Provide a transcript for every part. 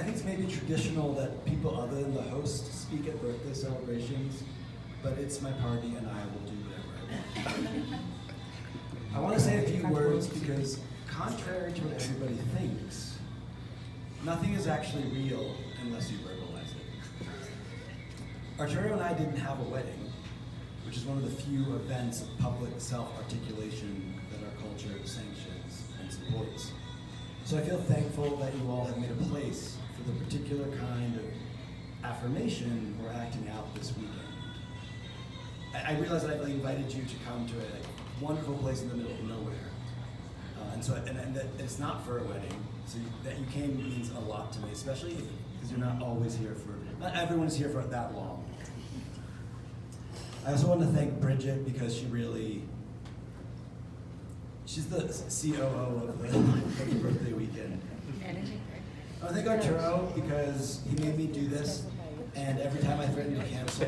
think it's maybe traditional that people other than the host speak at birthday celebrations, but it's my party and I will do whatever I want. I want to say a few words because, contrary to what everybody thinks, nothing is actually real unless you verbalize it. Arturo and I didn't have a wedding, which is one of the few events of public self-articulation that our culture sanctions and supports. So I feel thankful that you all have made a place for the particular kind of affirmation we're acting out this weekend. I realize that I've invited you to come to a wonderful place in the middle of nowhere. And that it's not for a wedding, so that you came means a lot to me, especially because you're not always here not everyone's here for that long. I also want to thank Bridget because she's the COO of the birthday weekend. I want to thank Arturo because he made me do this, and every time I threatened to cancel,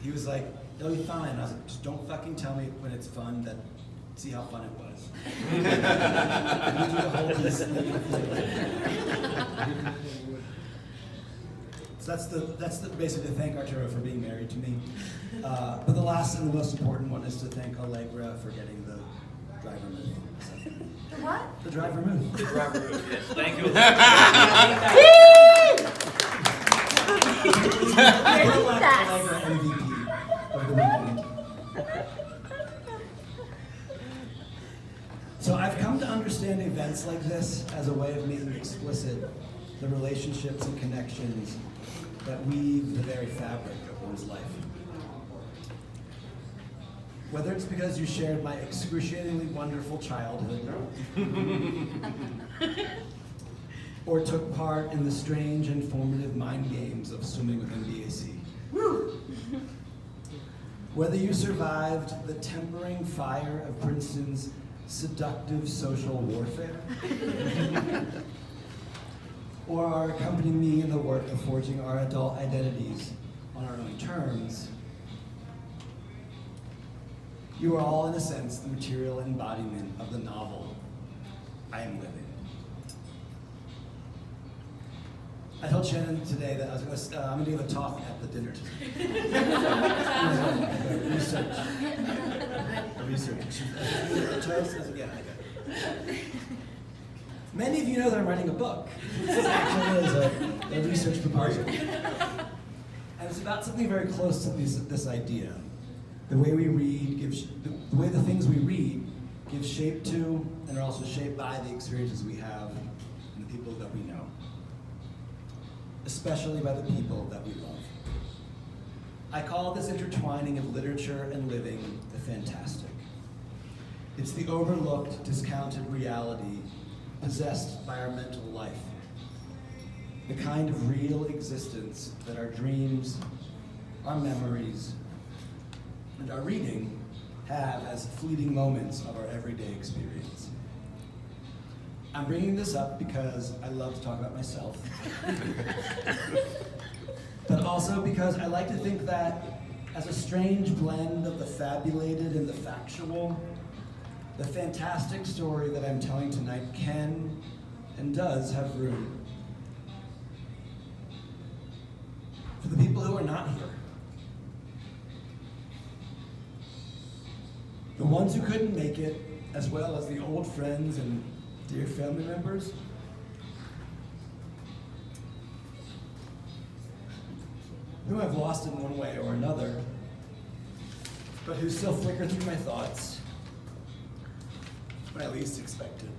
he was like, "It'll be fine." I was like, "Just don't fucking tell me when it's fun, see how fun it was." We do the whole piece. So that's basically to thank Arturo for being married to me. But the last and the most important one is to thank Allegra for getting the driver move. The what? The driver move. The driver move, yes. Thank you. Allegra MVP of the weekend. So I've come to understand events like this as a way of making explicit the relationships and connections that weave the very fabric of one's life. Whether it's because you shared my excruciatingly wonderful childhood, or took part in the strange and formative mind games of swimming within BAC. Woo! Whether you survived the tempering fire of Princeton's seductive social warfare, or are accompanying me in the work of forging our adult identities on our own terms, you are all, in a sense, the material embodiment of the novel I am living. I told Shannon today that I'm going to give a talk at the dinner tonight. Research. Yeah, many of you know that I'm writing a book. This actually is a research proposal. And it's about something very close to this idea. The way we read the way the things we read give shape to and are also shaped by the experiences we have and the people that we know. Especially by the people that we love. I call this intertwining of literature and living the fantastic. It's the overlooked, discounted reality possessed by our mental life. The kind of real existence that our dreams, our memories, and our reading have as fleeting moments of our everyday experience. I'm bringing this up because I love to talk about myself, but also because I like to think that as a strange blend of the fabulated and the factual, the fantastic story that I'm telling tonight can and does have room for the people who are not here. The ones who couldn't make it, as well as the old friends and dear family members. Whom I've lost in one way or another, but who still flicker through my thoughts when I least expect it.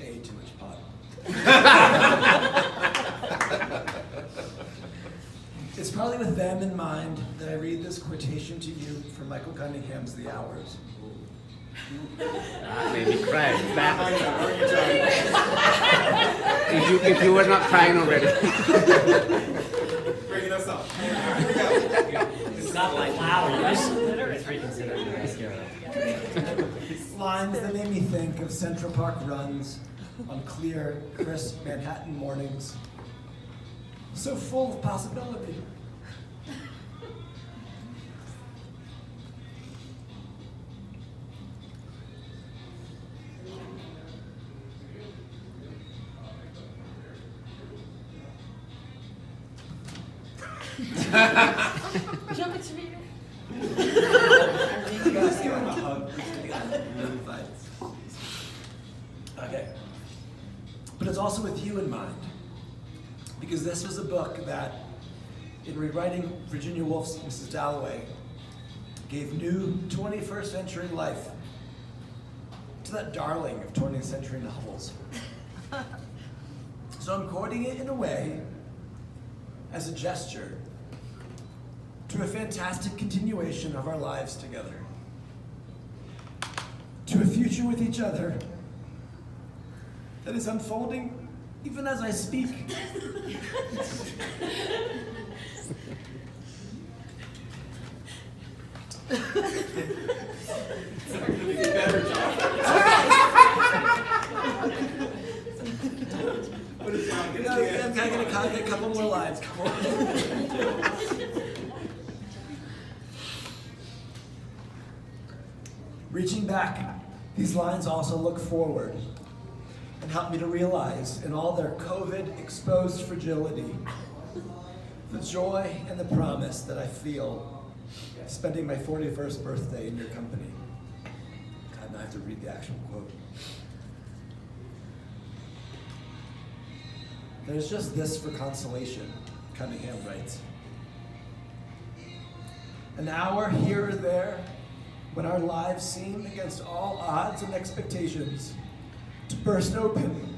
I ate too much pot. It's probably with them in mind that I read this quotation to you from Michael Cunningham's The Hours. That made me cry. If you were not crying already. Bringing us up. It's not like flowers. It's reconsidered. Lines that made me think of Central Park runs on clear, crisp Manhattan mornings. So full of possibility. Jump it to me. Guys, give him a hug. Okay. But it's also with you in mind. Because this was a book that, in rewriting Virginia Woolf's Mrs. Dalloway, gave new 21st century life to that darling of 20th century novels. So I'm quoting it in a way as a gesture to a fantastic continuation of our lives together, to a future with each other that is unfolding even as I speak. I'm gonna get a couple more lines. Reaching back, these lines also look forward and help me to realize, in all their COVID-exposed fragility, the joy and the promise that I feel spending my 41st birthday in your company. God, now I have to read the actual quote. There's just this for consolation, Cunningham writes. An hour here or there, when our lives seem, against all odds and expectations, to burst open.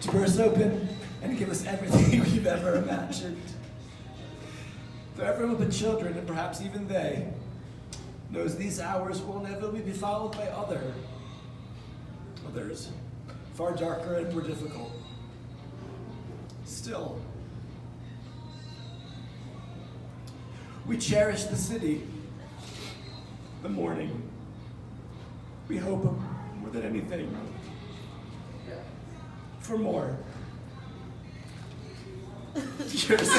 To burst open and give us everything we've ever imagined. For everyone but children, and perhaps even they, knows these hours will inevitably be followed by others, far darker and more difficult. Still, we cherish the city, the morning. We hope more than anything for more. Cheers.